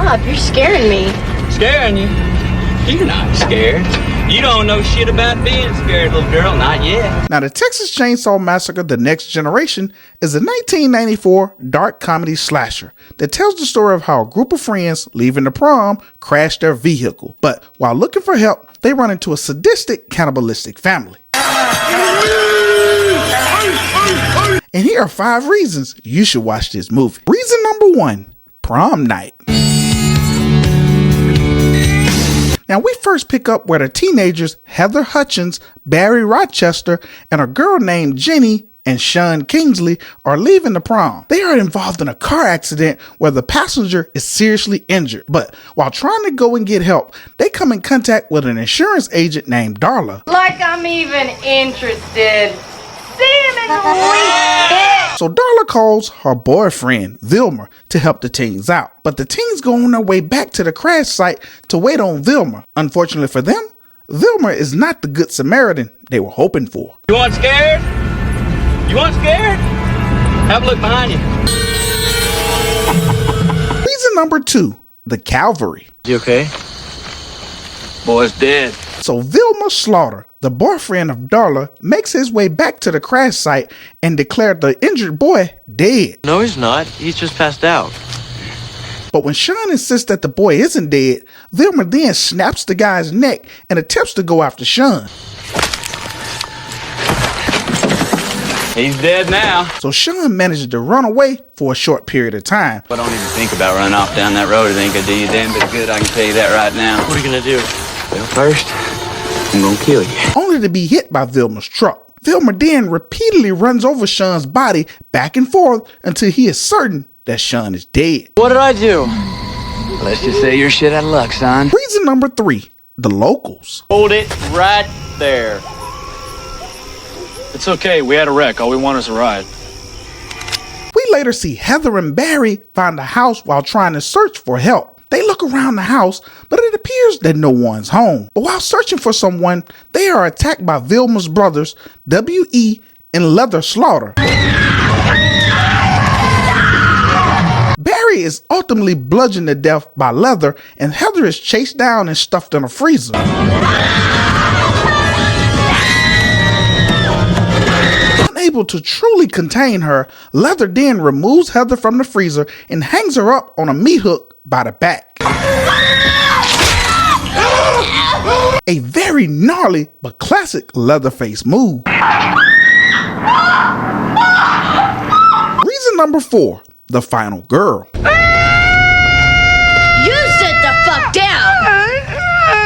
Stop, you're scaring me. Scaring you? You're not scared. You don't know shit about being scared, little girl, not yet. Now, the Texas Chainsaw Massacre, The Next Generation, is a 1994 dark comedy slasher that tells the story of how a group of friends leaving the prom crashed their vehicle. But while looking for help, they run into a sadistic, cannibalistic family. And here are 5 reasons you should watch this movie. Reason number 1, Prom Night. Now, we first pick up where the teenagers Heather Hutchins, Barry Rochester, and a girl named Jenny and Sean Kingsley are leaving the prom. They are involved in a car accident where the passenger is seriously injured. But while trying to go and get help, they come in contact with an insurance agent named Darla. Like I'm even interested. See him in the weekend. So Darla calls her boyfriend, Vilmer, to help the teens out. But the teens go on their way back to the crash site to wait on Vilmer. Unfortunately for them, Vilmer is not the good Samaritan they were hoping for. You want scared? You want scared? Have a look behind you. Reason number 2, the Calvary. You okay? Boy's dead. So Vilmer Slaughter, the boyfriend of Darla, makes his way back to the crash site and declared the injured boy dead. No, he's not. He's just passed out. But when Sean insists that the boy isn't dead, Vilmer then snaps the guy's neck and attempts to go after Sean. He's dead now. So Sean manages to run away for a short period of time. I don't even think about running off down that road. It ain't gonna do you damn bit of good. I can tell you that right now. What are you gonna do? Well, first, I'm gonna kill you. Only to be hit by Vilmer's truck. Vilmer then repeatedly runs over Sean's body back and forth until he is certain that Sean is dead. What did I do? Let's just say you're shit out of luck, son. Reason number 3, the locals. Hold it right there. It's okay. We had a wreck. All we want is a ride. We later see Heather and Barry find a house while trying to search for help. They look around the house, but it appears that no one's home. But while searching for someone, they are attacked by Vilmer's brothers, W.E. and Leather Slaughter. Barry is ultimately bludgeoned to death by Leather, and Heather is chased down and stuffed in a freezer. Unable to truly contain her, Leather then removes Heather from the freezer and hangs her up on a meat hook by the back. A very gnarly but classic Leatherface move. Reason number 4, the final girl. You sit the fuck down.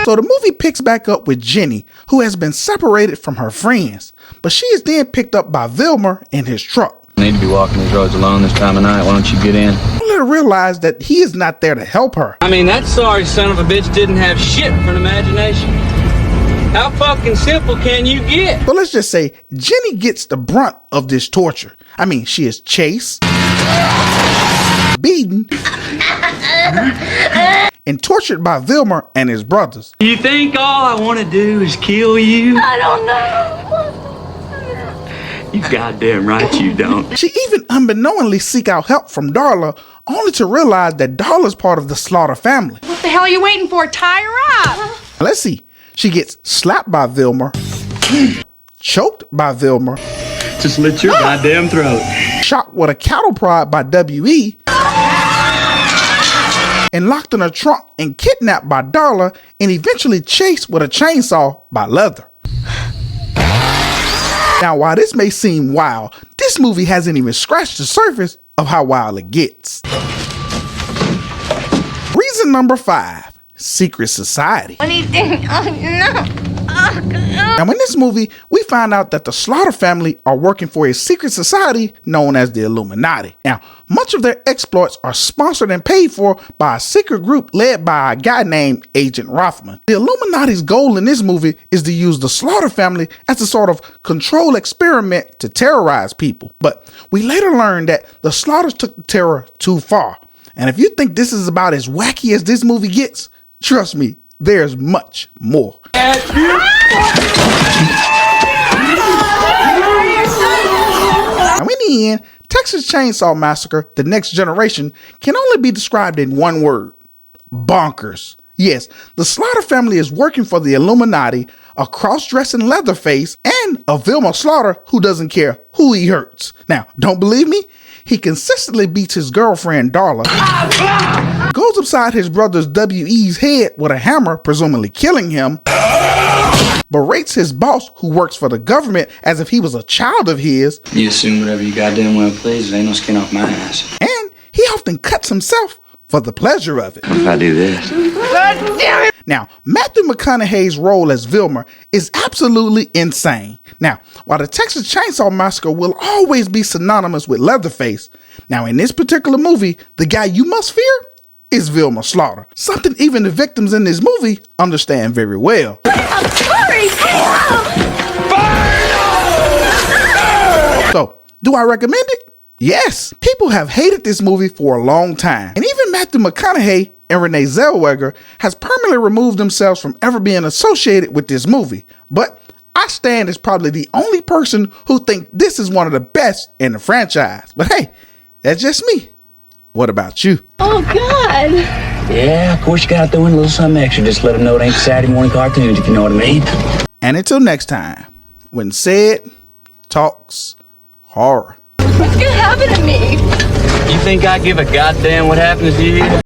So the movie picks back up with Jenny, who has been separated from her friends, but she is then picked up by Vilmer in his truck. I need to be walking these roads alone this time of night. Why don't you get in? Let her realize that he is not there to help her. I mean, that sorry son of a bitch didn't have shit for an imagination. How fucking simple can you get? But let's just say Jenny gets the brunt of this torture. I mean, she is chased, beaten, and tortured by Vilmer and his brothers. You think all I want to do is kill you? I don't know. You goddamn right you don't. She even unbeknowingly seek out help from Darla, only to realize that Darla's part of the Slaughter family. What the hell are you waiting for? Tie her up! Let's see. She gets slapped by Vilmer, choked by Vilmer, Just slit your goddamn throat. shot with a cattle prod by W.E., and locked in a trunk and kidnapped by Darla, and eventually chased with a chainsaw by Leather. Now, while this may seem wild, this movie hasn't even scratched the surface of how wild it gets. Reason number 5, secret society. What do you think? Oh, no. Now, in this movie, we find out that the Slaughter family are working for a secret society known as the Illuminati. Now, much of their exploits are sponsored and paid for by a secret group led by a guy named Agent Rothman. The Illuminati's goal in this movie is to use the Slaughter family as a sort of control experiment to terrorize people. But we later learned that the Slaughters took the terror too far. And if you think this is about as wacky as this movie gets, trust me, there's much more. At you. Now, in the end, Texas Chainsaw Massacre, The Next Generation, can only be described in one word: bonkers. Yes, the Slaughter family is working for the Illuminati, a cross-dressing Leatherface, and a Vilmer Slaughter who doesn't care who he hurts. Now, don't believe me? He consistently beats his girlfriend, Darla, goes upside his brother's W.E.'s head with a hammer, presumably killing him, berates his boss, who works for the government, as if he was a child of his. You assume whatever you goddamn well please. Ain't no skin off my ass. And he often cuts himself for the pleasure of it. What if I do this? Now, Matthew McConaughey's role as Vilmer is absolutely insane. Now, while the Texas Chainsaw Massacre will always be synonymous with Leatherface, now in this particular movie, the guy you must fear is Vilmer Slaughter. Something even the victims in this movie understand very well. I'm sorry. So, do I recommend it? Yes. People have hated this movie for a long time. And even Matthew McConaughey and Renée Zellweger has permanently removed themselves from ever being associated with this movie. But I stand as probably the only person who think this is one of the best in the franchise. But hey, that's just me. What about you? Oh, God. Yeah, of course you gotta throw in a little something extra. Just let them know it ain't Saturday morning cartoons, if you know what I mean. And until next time, when Said talks horror. What's gonna happen to me? You think I give a goddamn what happens to you?